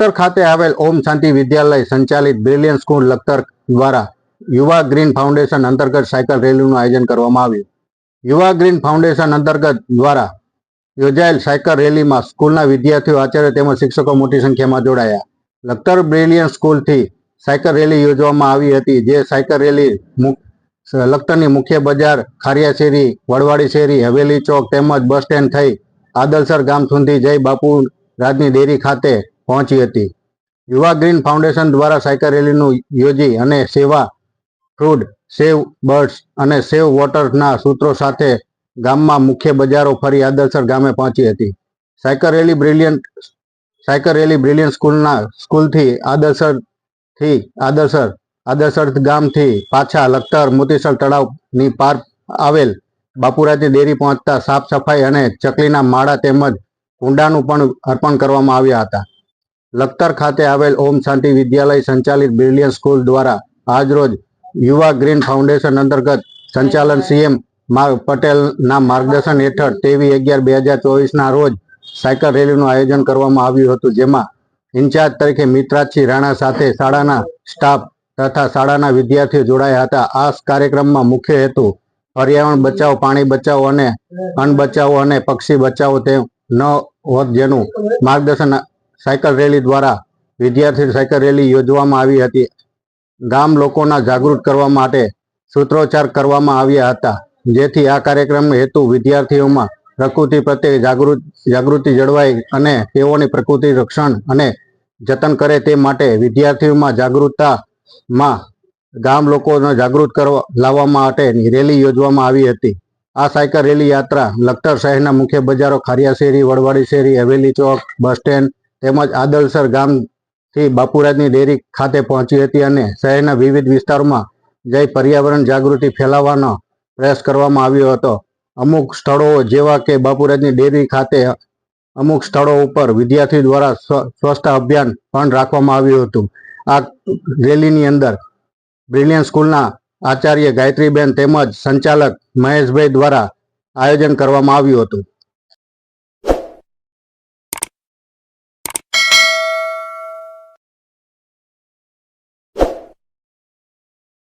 લખતર ખાતે આવેલ ઓમ શાંતિ વિદ્યાલય સંચાલિત બ્રિલિયન્ટ સ્કૂલ લખતર દ્વારા યુવા ગ્રીન ફાઉન્ડેશન અંતર્ગત સાયકલ રેલીનું આયોજન કરવામાં આવ્યું. યુવા ગ્રીન ફાઉન્ડેશન અંતર્ગત દ્વારા યોજાયેલ સાયકલ રેલીમાં સ્કૂલના વિદ્યાર્થીઓ, આચાર્ય તેમજ શિક્ષકો મોટી સંખ્યામાં જોડાયા. લખતર બ્રિલિયન્ટ સ્કૂલથી સાયકલ રેલી યોજવામાં આવી હતી, જે સાયકલ રેલી લખતરની મુખ્ય બજાર, ખારિયા શેરી, વડવાડી શેરી, હવેલી ચોક તેમજ બસ સ્ટેન્ડ થઈ આદલસર ગામ સુધી જય બાપુ રાજની ડેરી ખાતે પહોંચી હતી. યુવા ગ્રીન ફાઉન્ડેશન દ્વારા સાયકલ રેલીનું યોજી અને સેવા ફૂડ, સેવ બર્ડ્સ અને સેવ વોટરના સૂત્રો સાથે ગામમાં મુખ્ય બજારો ફરી આદલસર ગામે પહોંચી હતી. સાયકલ રેલી બ્રિલિયન્ટ સ્કૂલથી આદલસર ગામથી પાછા લખતર મોતીસર તળાવની પાર આવેલ બાપુરાજની ડેરી પહોંચતા સાફ સફાઈ અને ચકલીના માળા તેમજ કુંડાનું પણ અર્પણ કરવામાં આવ્યા હતા. લખતર ખાતે આવેલ ઓમ શાંતિ વિદ્યાલય સંચાલિત બ્રિલિયન્ટ સ્કૂલ દ્વારા આજરોજ યુવા ગ્રીન ફાઉન્ડેશન અંતર્ગત સંચાલન CM પટેલના માર્ગદર્શન હેઠળ 23/11/2024ના રોજ સાયકલ રેલીનું આયોજન કરવામાં આવ્યું હતું, જેમાં ઇન્ચાર્જ તરીકે મિત્રાજસિંહ રાણા સાથે શાળાના સ્ટાફ તથા શાળાના વિદ્યાર્થીઓ જોડાયા હતા. આ કાર્યક્રમમાં મુખ્ય હેતુ પર્યાવરણ બચાવો, પાણી બચાવો અને અન્ન બચાવો અને પક્ષી બચાવો તે ન હોત, જેનું માર્ગદર્શન સાયકલ રેલી દ્વારા વિદ્યાર્થી સાયકલ રેલી યોજવામાં આવી હતી. ગામ લોકોના જાગૃત કરવા માટે સૂત્રોચ્ચાર કરવામાં આવ્યા હતા, જેથી આ કાર્યક્રમનો હેતુ વિદ્યાર્થીઓમાં પ્રકૃતિ પ્રત્યે જાગૃતિ જળવાય અને તેઓની પ્રકૃતિ રક્ષણ અને જતન કરે તે માટે વિદ્યાર્થીઓમાં જાગૃતતામાં ગામ લોકોને જાગૃત લાવવા માટેની રેલી યોજવામાં આવી હતી. આ સાયકલ રેલી યાત્રા લખતર શહેરના મુખ્ય બજારો, ખારિયા શેરી, વડવાડી શેરી, હવેલી ચોક, બસ સ્ટેન્ડ તેમજ આદલસર ગામથી બાપુરાજની ડેરી ખાતે પહોંચી હતી અને શહેરના વિવિધ વિસ્તારોમાં જઈ પર્યાવરણ જાગૃતિ ફેલાવવાનો પ્રયાસ કરવામાં આવ્યો હતો. અમુક સ્થળો જેવા કે બાપુરાજની ડેરી ખાતે અમુક સ્થળો ઉપર વિદ્યાર્થીઓ દ્વારા સ્વચ્છતા અભિયાન પણ રાખવામાં આવ્યું હતું. આ રેલીની અંદર બ્રિલિયન્ટ સ્કૂલના આચાર્ય ગાયત્રીબેન તેમજ સંચાલક મહેશભાઈ દ્વારા આયોજન કરવામાં આવ્યું હતું.